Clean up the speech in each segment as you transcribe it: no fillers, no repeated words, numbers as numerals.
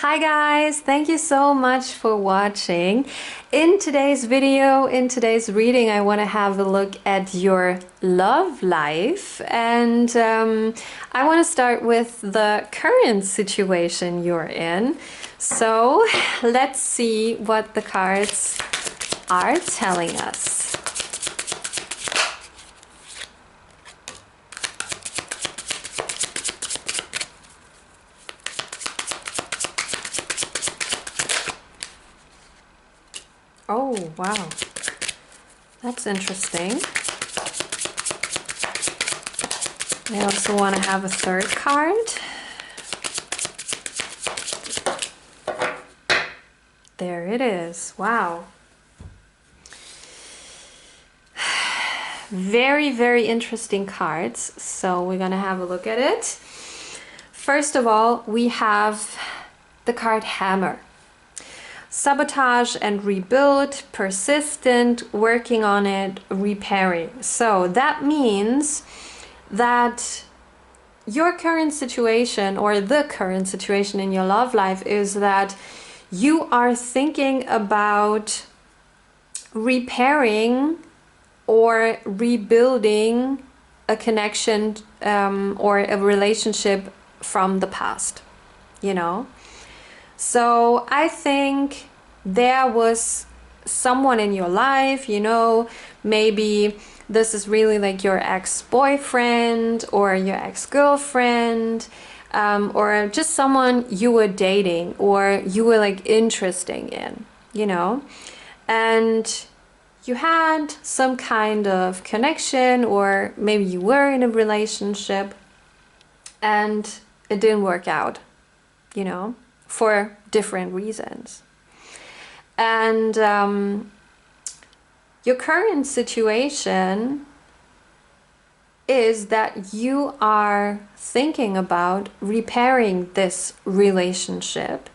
Hi guys, thank you so much for watching. In today's video, in today's reading, I want to have a look at your love life, and I want to start with the current situation you're in. So let's see what the cards are telling us. Oh, wow. That's interesting. I also want to have a third card. There it is. Wow. Very, very interesting cards. So we're going to have a look at it. First of all, we have the card Hammer. Sabotage and rebuild, persistent, working on it, repairing. So that means that your current situation, or the current situation in your love life, is that you are thinking about repairing or rebuilding a connection or a relationship from the past, you know? So I think there was someone in your life, you know, maybe this is really like your ex-boyfriend or your ex-girlfriend, or just someone you were dating or you were like interested in, you know, and you had some kind of connection, or maybe you were in a relationship and it didn't work out, you know, for different reasons. And your current situation is that you are thinking about repairing this relationship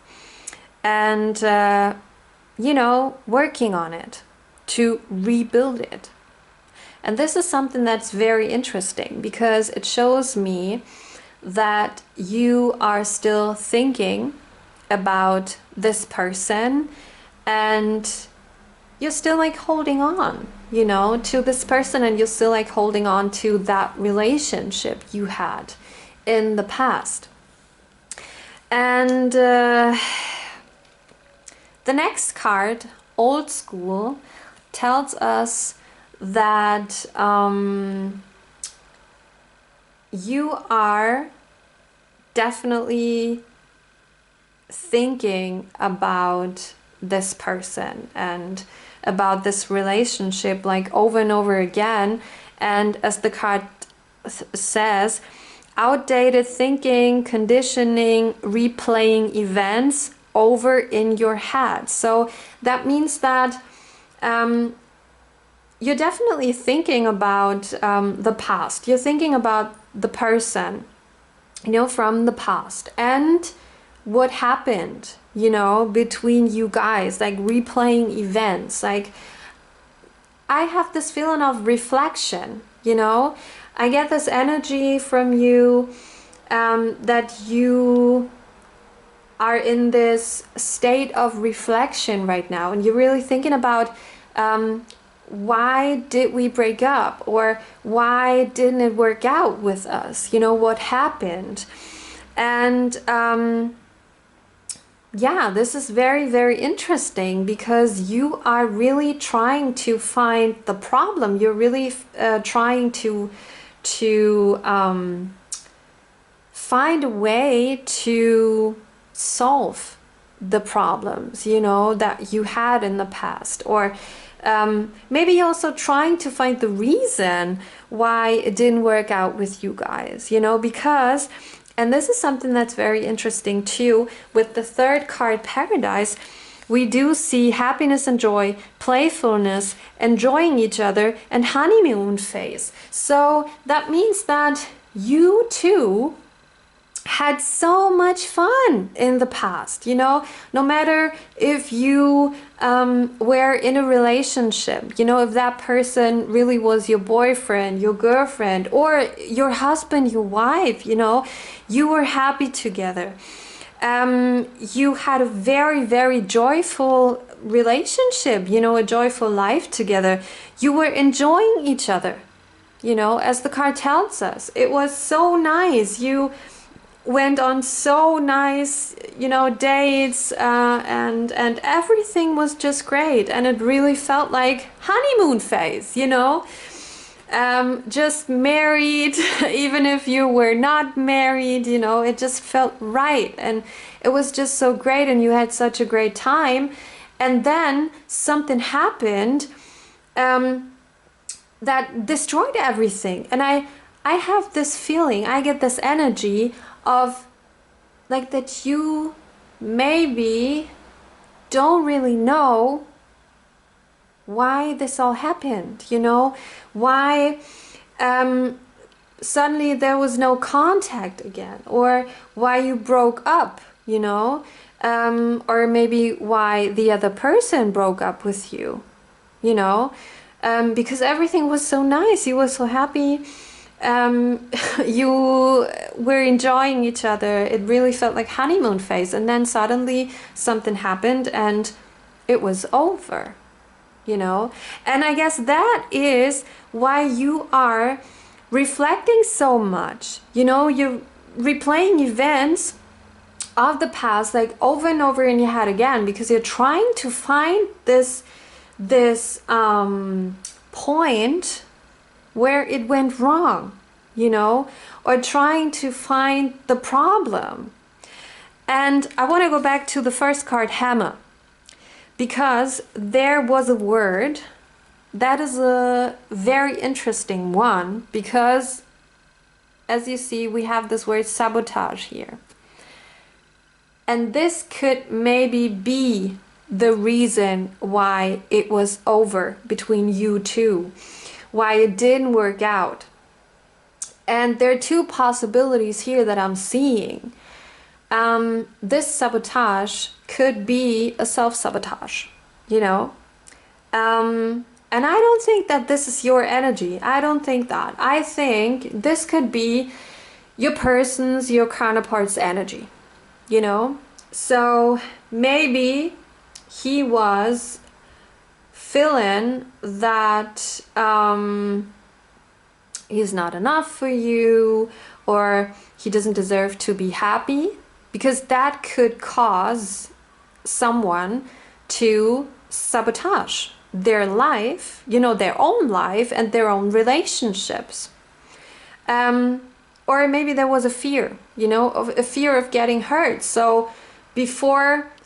and, you know, working on it to rebuild it. And this is something that's very interesting because it shows me that you are still thinking about this person and you're still like holding on, you know, to this person, and you're still like holding on to that relationship you had in the past. And the next card, Old School, tells us that you are definitely thinking about this person and about this relationship like over and over again. And as the card says, outdated thinking, conditioning, replaying events over in your head. So that means that you're definitely thinking about the past. You're thinking about the person, you know, from the past, and what happened, you know, between you guys, like replaying events. Like, I have this feeling of reflection, you know. I get this energy from you that you are in this state of reflection right now, and you're really thinking about why did we break up, or why didn't it work out with us, you know, what happened. And yeah, this is very, very interesting because you are really trying to find the problem. You're really trying to find a way to solve the problems, you know, that you had in the past. Or maybe also trying to find the reason why it didn't work out with you guys, you know, because, and this is something that's very interesting too, with the third card, Paradise, we do see happiness and joy, playfulness, enjoying each other, and honeymoon phase. So that means that you too had so much fun in the past, you know, no matter if you were in a relationship, you know, if that person really was your boyfriend, your girlfriend, or your husband, your wife, you know, you were happy together. You had a very, very joyful relationship, you know, a joyful life together. You were enjoying each other, you know, as the card tells us. It was so nice. You went on so nice, you know, dates, and everything was just great, and it really felt like honeymoon phase, you know. Just married, even if you were not married, you know, it just felt right, and it was just so great, and you had such a great time. And then something happened that destroyed everything. And I have this feeling, I get this energy of like that you maybe don't really know why this all happened, you know, why suddenly there was no contact again, or why you broke up, you know, or maybe why the other person broke up with you, you know, because everything was so nice, you were so happy, you were enjoying each other, it really felt like honeymoon phase, and then suddenly something happened and it was over, you know. And I guess that is why you are reflecting so much, you know, you're replaying events of the past like over and over in your head again, because you're trying to find this point where it went wrong, you know, or trying to find the problem. And I want to go back to the first card, hammer, because there was a word that is a very interesting one, because as you see, we have this word sabotage here. And this could maybe be the reason why it was over between you two, why it didn't work out. And there are two possibilities here that I'm seeing. This sabotage could be a self-sabotage, you know. And I don't think that this is your energy. I don't think that. I think this could be your person's, your counterpart's energy, you know. So maybe he was feeling that he's not enough for you, or he doesn't deserve to be happy, because that could cause someone to sabotage their life, you know, their own life and their own relationships. Or maybe there was a fear, you know, of a fear of getting hurt. So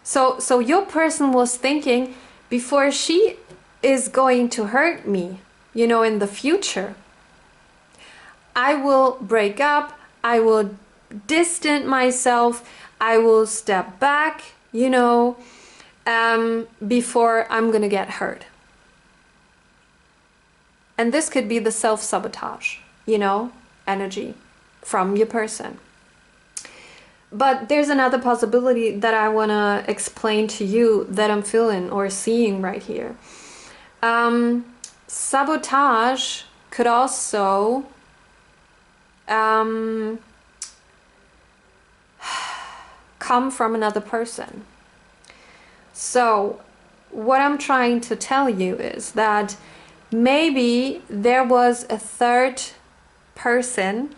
so your person was thinking, before she is going to hurt me, you know, in the future, I will break up, I will distance myself, I will step back, you know, before I'm gonna get hurt. And this could be the self-sabotage, you know, energy from your person. But there's another possibility that I want to explain to you that I'm feeling or seeing right here. Sabotage could also come from another person. So what I'm trying to tell you is that maybe there was a third person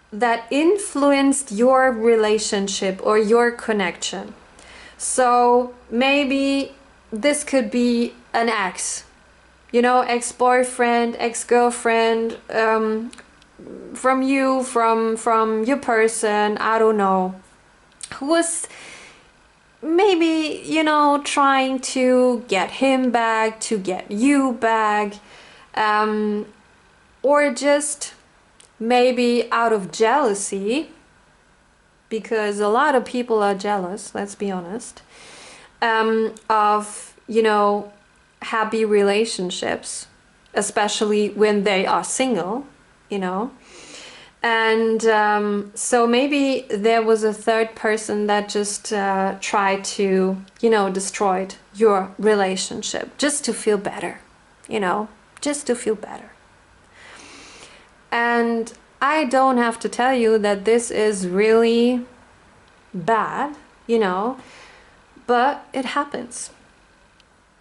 that influenced your relationship or your connection. So maybe this could be an ex, you know, ex-boyfriend, ex-girlfriend, from you, from your person, I don't know, who was maybe, you know, trying to get him back, to get you back, or just maybe out of jealousy, because a lot of people are jealous, let's be honest, of, you know, happy relationships, especially when they are single, you know. And so maybe there was a third person that just tried to, you know, destroy your relationship just to feel better, you know, just to feel better. And I don't have to tell you that this is really bad, you know, but it happens.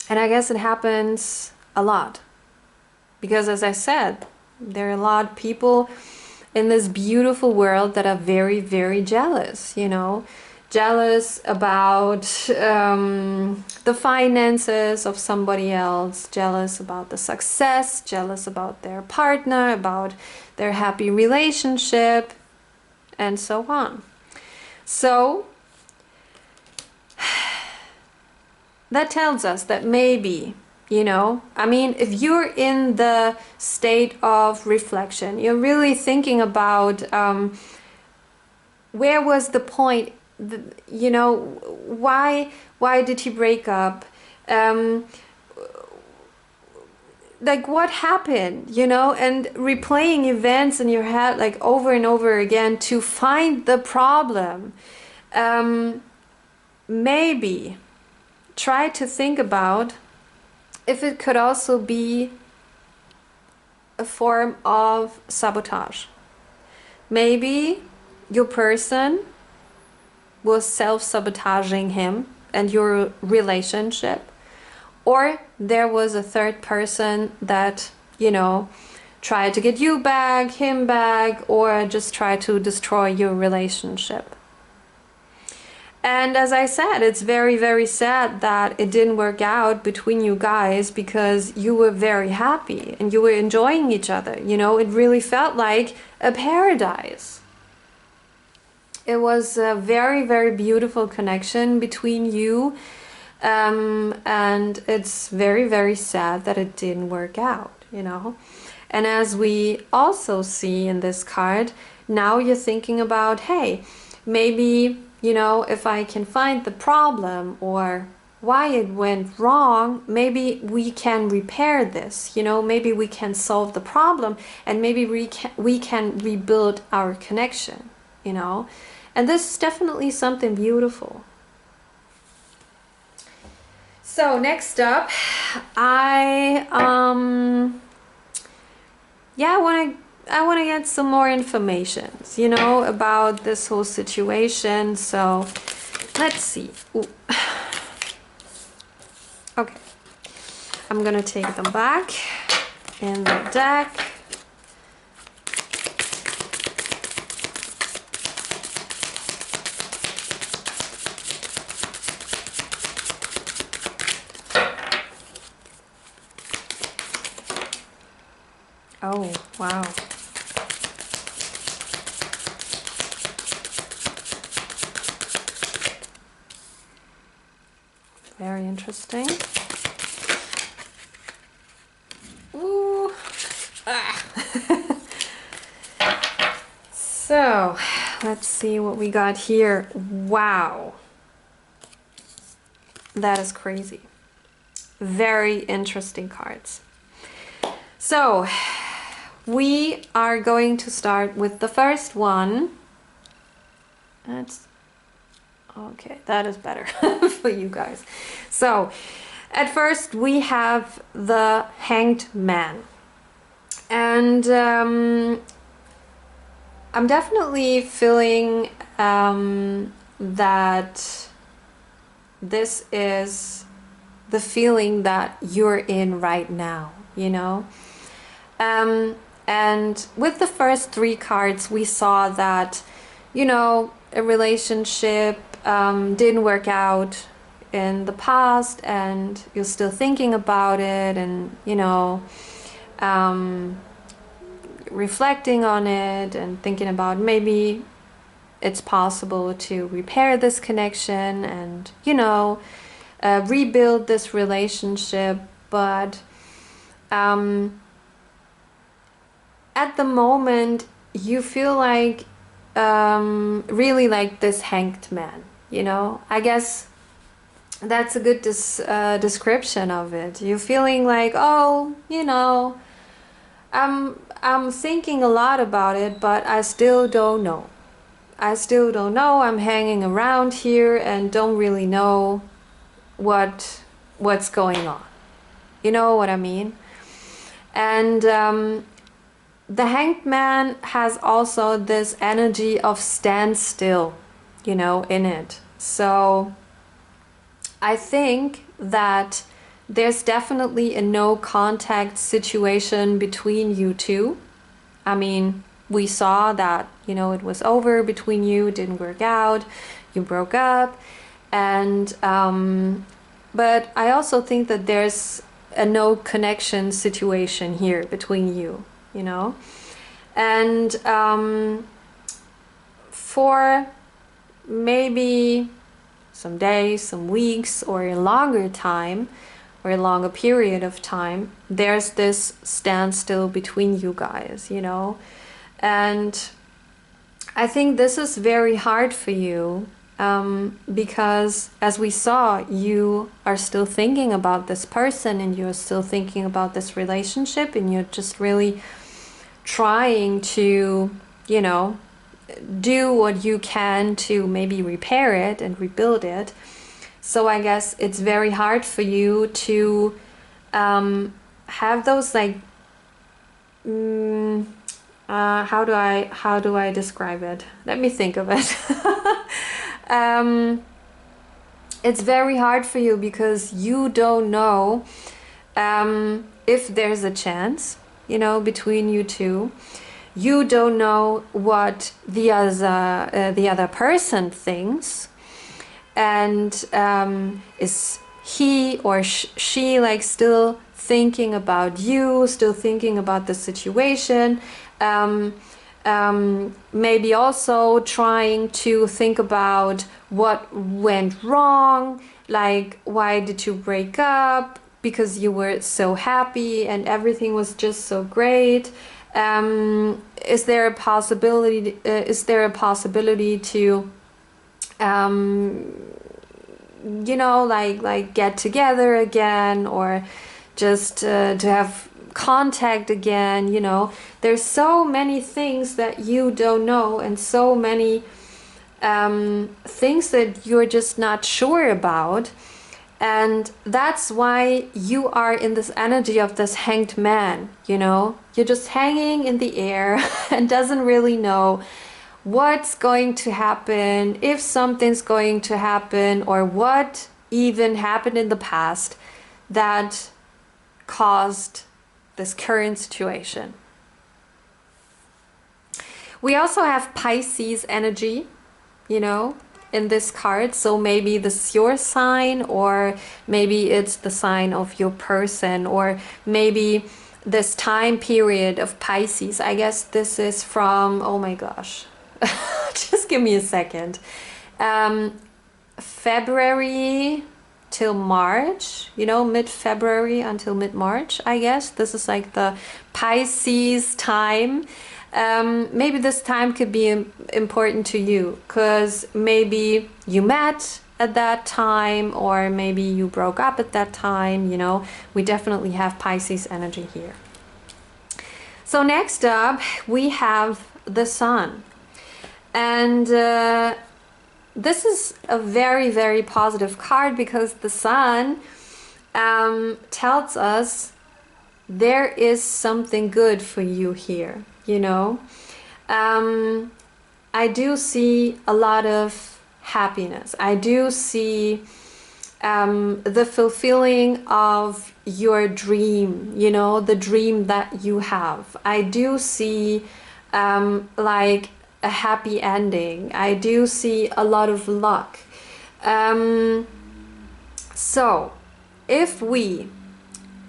And I guess it happens a lot. Because as I said, there are a lot of people in this beautiful world that are very, very jealous, you know, jealous about the finances of somebody else, jealous about the success, jealous about their partner, about their happy relationship, and so on. So that tells us that maybe, you know, I mean, if you're in the state of reflection, you're really thinking about where was the point, you know, why did he break up? Like what happened, you know, and replaying events in your head like over and over again to find the problem. Maybe try to think about if it could also be a form of sabotage. Maybe your person was self-sabotaging him and your relationship, or there was a third person that, you know, tried to get you back, him back, or just try to destroy your relationship. And as I said, it's very, very sad that it didn't work out between you guys because you were very happy and you were enjoying each other. You know, it really felt like a paradise. It was a very, very beautiful connection between you. And it's very, very sad that it didn't work out, you know. And as we also see in this card, now you're thinking about, hey, maybe, you know, if I can find the problem or why it went wrong, maybe we can repair this, you know, maybe we can solve the problem and maybe we can rebuild our connection, you know. And this is definitely something beautiful. So next up, I want to get some more information, you know, about this whole situation. So let's see. Ooh. Okay, I'm gonna take them back in the deck. Oh, wow. Very interesting. Ooh. Ah. So, let's see what we got here. Wow. That is crazy. Very interesting cards. So, we are going to start with the first one. That's okay, that is better for you guys. So, at first we have the Hanged Man. And I'm definitely feeling that this is the feeling that you're in right now, you know? And with the first three cards, we saw that, you know, a relationship didn't work out in the past and you're still thinking about it and, you know, reflecting on it and thinking about maybe it's possible to repair this connection and, you know, rebuild this relationship. But at the moment you feel like really like this hanged man, you know. I guess that's a good description of it. You're feeling like, oh, you know, I'm thinking a lot about it, but I still don't know. I'm hanging around here and don't really know what's going on. You know what I mean? And the Hanged Man has also this energy of standstill, you know, in it. So I think that there's definitely a no contact situation between you two. I mean, we saw that, you know, it was over between you, it didn't work out, you broke up. And, but I also think that there's a no connection situation here between you, you know. And for maybe some days, some weeks, or a longer time, or a longer period of time, there's this standstill between you guys, you know. And I think this is very hard for you, because as we saw, you are still thinking about this person, and you're still thinking about this relationship, and you're just really trying to, you know, do what you can to maybe repair it and rebuild it. So I guess it's very hard for you to have those like how do I describe it? Let me think of it. It's very hard for you because you don't know if there's a chance, you know, between you two. You don't know what the other person thinks, and is he or she like still thinking about you, still thinking about the situation, maybe also trying to think about what went wrong, like why did you break up, because you were so happy and everything was just so great. Is there a possibility? To, you know, like get together again, or just to have contact again? You know, there's so many things that you don't know, and so many things that you're just not sure about. And that's why you are in this energy of this hanged man, you know? You're just hanging in the air and doesn't really know what's going to happen, if something's going to happen, or what even happened in the past that caused this current situation. We also have Pisces energy, you know, in this card. So maybe this is your sign, or maybe it's the sign of your person, or maybe this time period of Pisces. I guess this is from, oh my gosh, just give me a second. February till March, you know, mid-February until mid-March, I guess. This is like the Pisces time. Maybe this time could be important to you because maybe you met at that time, or maybe you broke up at that time, you know. We definitely have Pisces energy here. So next up, we have the Sun. And this is a very, very positive card because the Sun tells us there is something good for you here. You know, I do see a lot of happiness. I do see the fulfilling of your dream, you know, the dream that you have. I do see like a happy ending. I do see a lot of luck. So if we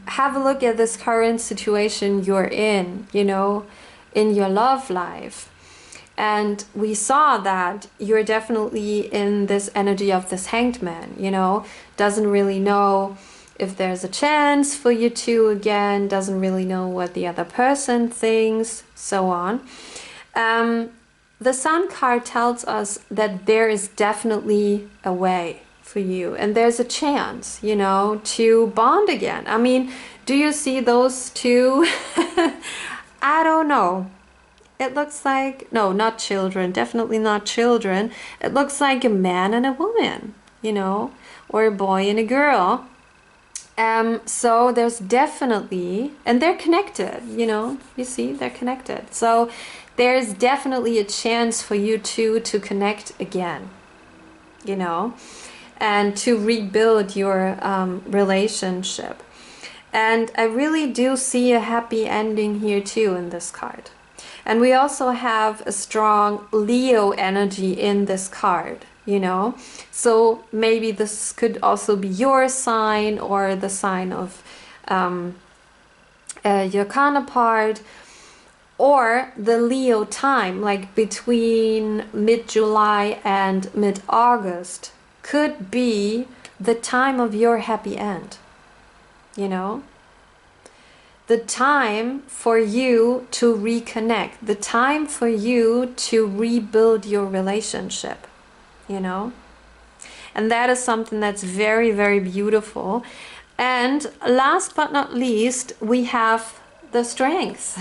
have a look at this current situation you're in, you know, in your love life, and we saw that you're definitely in this energy of this hanged man, you know, doesn't really know if there's a chance for you two again, doesn't really know what the other person thinks, so on. The Sun card tells us that there is definitely a way for you, and there's a chance, you know, to bond again. I mean, do you see those two? I don't know. It looks like, no, not children, definitely not children. It looks like a man and a woman, you know, or a boy and a girl. So there's definitely, and they're connected, you see, they're connected. So there's definitely a chance for you two to connect again, and to rebuild your relationship. And I really do see a happy ending here too in this card. And we also have a strong Leo energy in this card, So maybe this could also be your sign or the sign of your counterpart, or the Leo time, like between mid-July and mid-August, could be the time of your happy end, the time for you to reconnect, the time for you to rebuild your relationship, and that is something that's very, very beautiful. And last but not least, we have the strength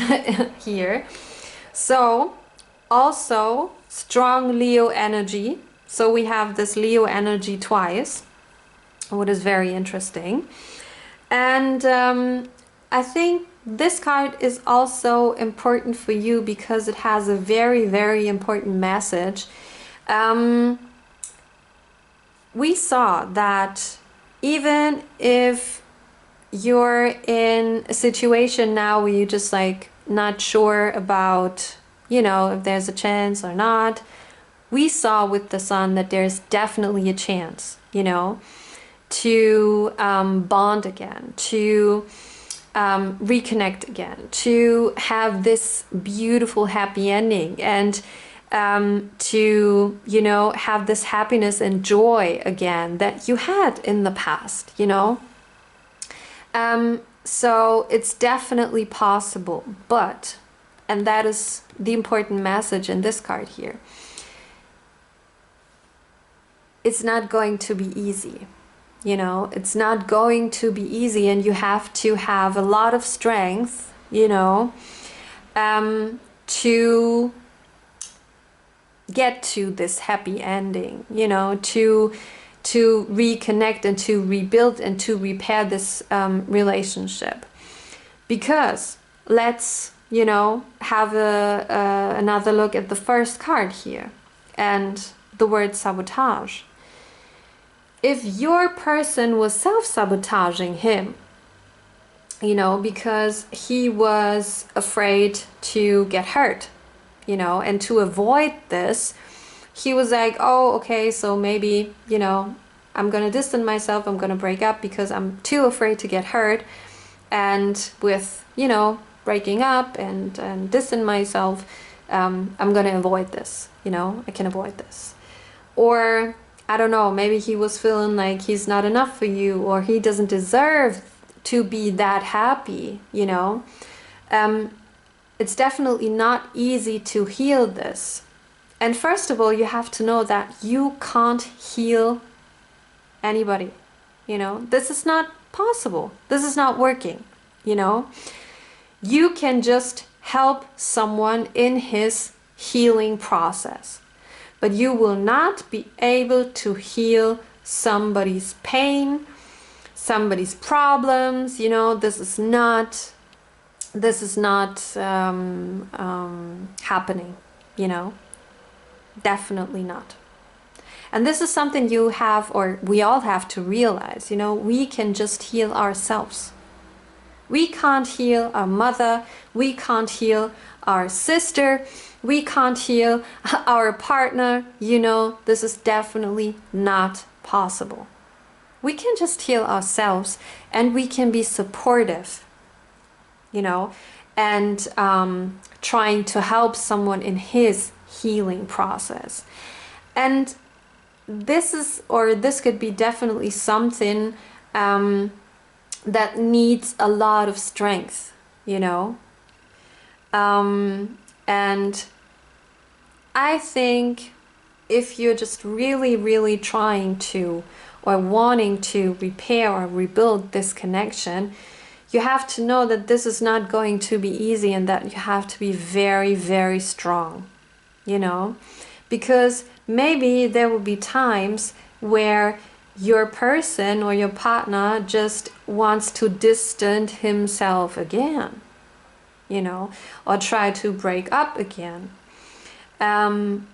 here. So also strong Leo energy. So we have this Leo energy twice, what is very interesting. And I think this card is also important for you because it has a very, very important message. We saw that even if you're in a situation now where you're just like not sure about, if there's a chance or not, we saw with the Sun that there's definitely a chance, to bond again, to reconnect again, to have this beautiful happy ending, and to have this happiness and joy again that you had in the past, so it's definitely possible, but, and that is the important message in this card here, it's not going to be easy. It's not going to be easy, and you have to have a lot of strength, to get to this happy ending, to reconnect and to rebuild and to repair this relationship. Because let's, have another look at the first card here and the word sabotage. If your person was self-sabotaging him, because he was afraid to get hurt, and to avoid this, he was like, oh, okay, so maybe, I'm going to distance myself, I'm going to break up because I'm too afraid to get hurt. And with, breaking up and distance myself, I'm going to avoid this, I can avoid this. Or I don't know, maybe he was feeling like he's not enough for you, or he doesn't deserve to be that happy, It's definitely not easy to heal this. And first of all, you have to know that you can't heal anybody, This is not possible. This is not working, You can just help someone in his healing process. But you will not be able to heal somebody's pain, somebody's problems. This is not happening. Definitely not. And this is something you have, or we all have to realize. We can just heal ourselves. We can't heal our mother. We can't heal our sister. We can't heal our partner. This is definitely not possible. We can just heal ourselves, and we can be supportive, and trying to help someone in his healing process. And this could be definitely something that needs a lot of strength, and I think if you're just really, really trying to or wanting to repair or rebuild this connection, you have to know that this is not going to be easy, and that you have to be very, very strong, because maybe there will be times where your person or your partner just wants to distance himself again, you know, or try to break up again. And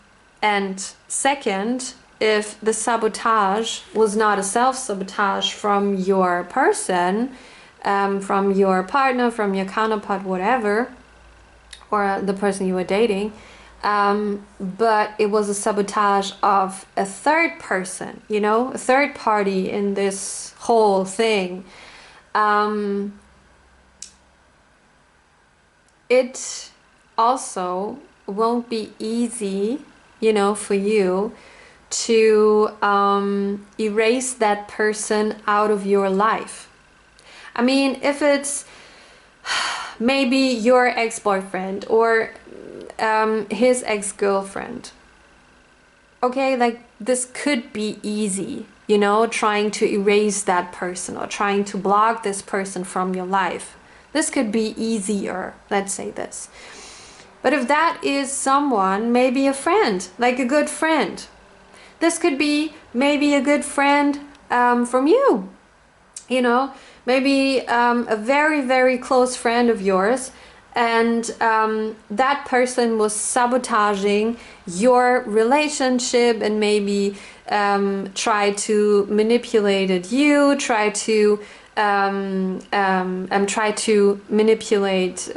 second, if the sabotage was not a self-sabotage from your person, from your partner, from your counterpart, whatever, or the person you were dating, but it was a sabotage of a third person, you know, a third party in this whole thing. It also won't be easy, you know, for you to erase that person out of your life. I mean, if it's maybe your ex-boyfriend or his ex-girlfriend, okay, like this could be easy, you know, trying to erase that person or trying to block this person from your life. This could be easier, let's say this. But if that is someone, maybe a friend, like a good friend, this could be maybe a good friend from you, you know, maybe a very, very close friend of yours, and that person was sabotaging your relationship and maybe try to manipulate you, try to manipulate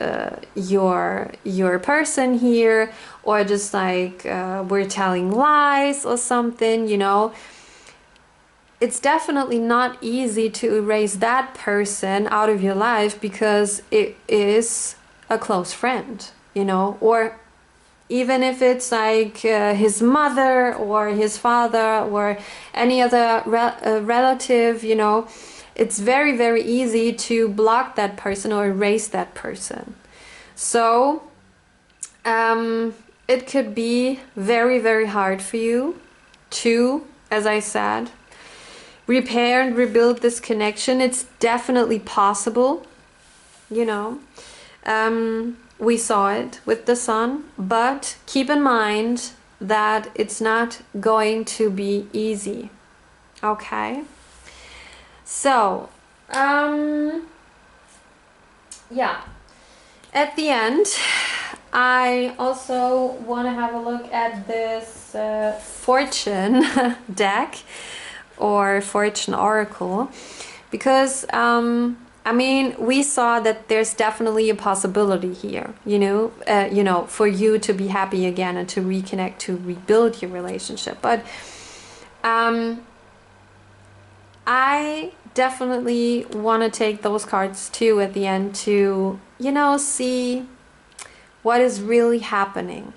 your person here, or just like we're telling lies or something, you know. It's definitely not easy to erase that person out of your life because it is a close friend, you know, or even if it's like his mother or his father or any other relative, you know, it's very, very easy to block that person or erase that person. So it could be very, very hard for you to, as I said, repair and rebuild this connection. It's definitely possible, you know. We saw it with the sun, but keep in mind that it's not going to be easy. Okay? So, yeah. At the end, I also want to have a look at this fortune deck or fortune oracle, because I mean, we saw that there's definitely a possibility here, you know, for you to be happy again and to reconnect, to rebuild your relationship. But I definitely want to take those cards too at the end to, you know, see what is really happening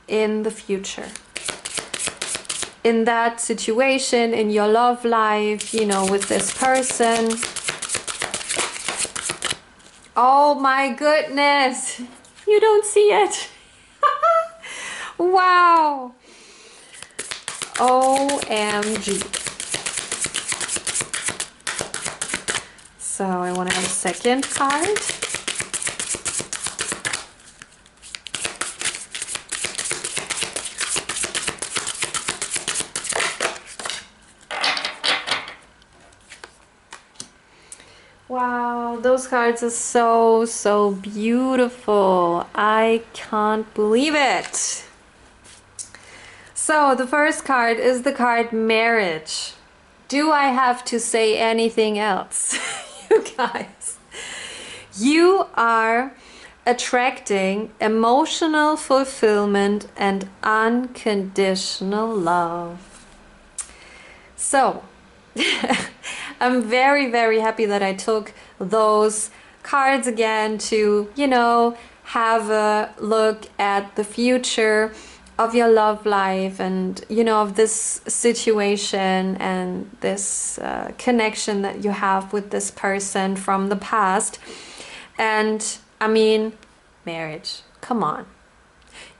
in the future, in that situation, in your love life, you know, with this person. Oh my goodness, you don't see it. Wow. OMG. So I want to have a second card. Wow, those cards are so, so beautiful. I can't believe it. So the first card is the card marriage. Do I have to say anything else? You guys, you are attracting emotional fulfillment and unconditional love. So I'm very, very happy that I took those cards again to, you know, have a look at the future of your love life and, you know, of this situation and this connection that you have with this person from the past. And I mean, marriage, come on.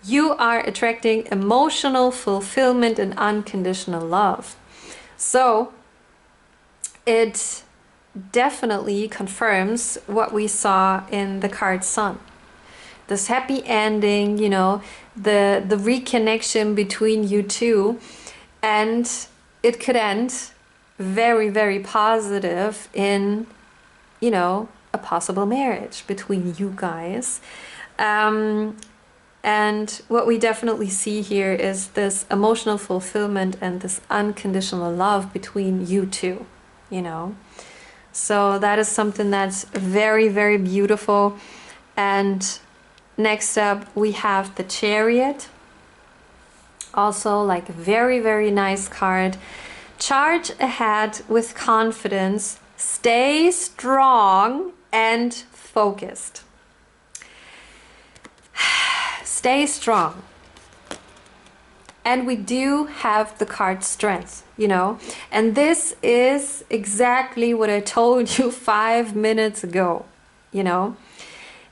You are attracting emotional fulfillment and unconditional love. So it definitely confirms what we saw in the card Sun. This happy ending, you know, the reconnection between you two, and it could end very, very positive in, you know, a possible marriage between you guys. And what we definitely see here is this emotional fulfillment and this unconditional love between you two, you know. So that is something that's very, very beautiful. And next up we have the Chariot. Also like a very, very nice card. Charge ahead with confidence. Stay strong and focused. Stay strong. And we do have the card Strength, you know. And this is exactly what I told you 5 minutes ago, you know.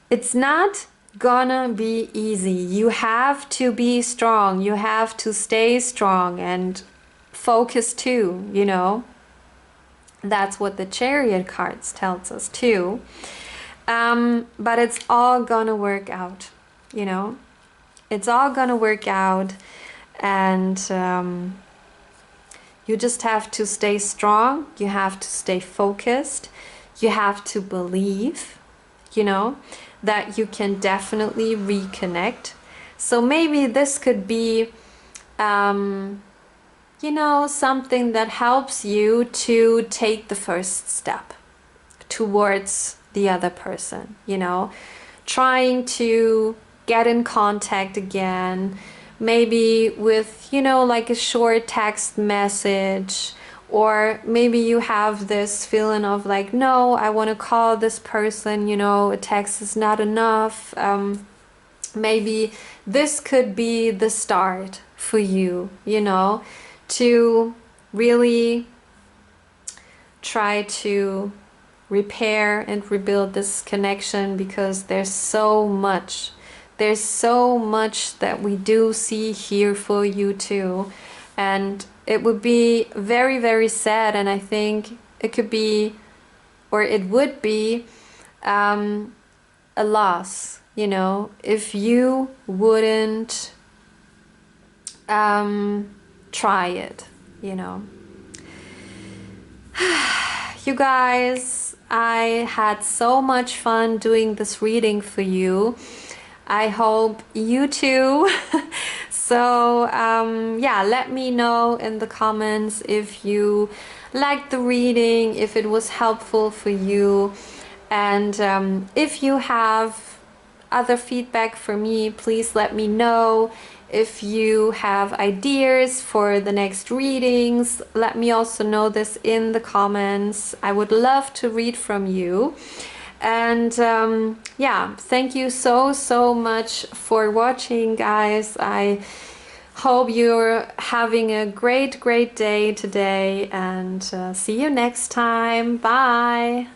It's not gonna be easy. You have to be strong. You have to stay strong and focus too, you know. That's what the Chariot cards tells us too. But it's all gonna work out, you know. It's all gonna work out, and you just have to stay strong. You have to stay focused. You have to believe, you know, that you can definitely reconnect. So maybe this could be, you know, something that helps you to take the first step towards the other person, you know, trying to get in contact again, maybe with, you know, like a short text message, or maybe you have this feeling of like, no, I want to call this person, you know, a text is not enough. Maybe this could be the start for you, you know, to really try to repair and rebuild this connection, because there's so much that we do see here for you too. And it would be very, very sad, and I think it could be, or it would be, a loss, you know, if you wouldn't try it, you know. You guys, I had so much fun doing this reading for you. I hope you too. So yeah, let me know in the comments if you liked the reading, if it was helpful for you, and if you have other feedback for me, please let me know. If you have ideas for the next readings, let me also know this in the comments. I would love to read from you. And yeah, thank you so much for watching, guys. I hope you're having a great day today, and see you next time. Bye.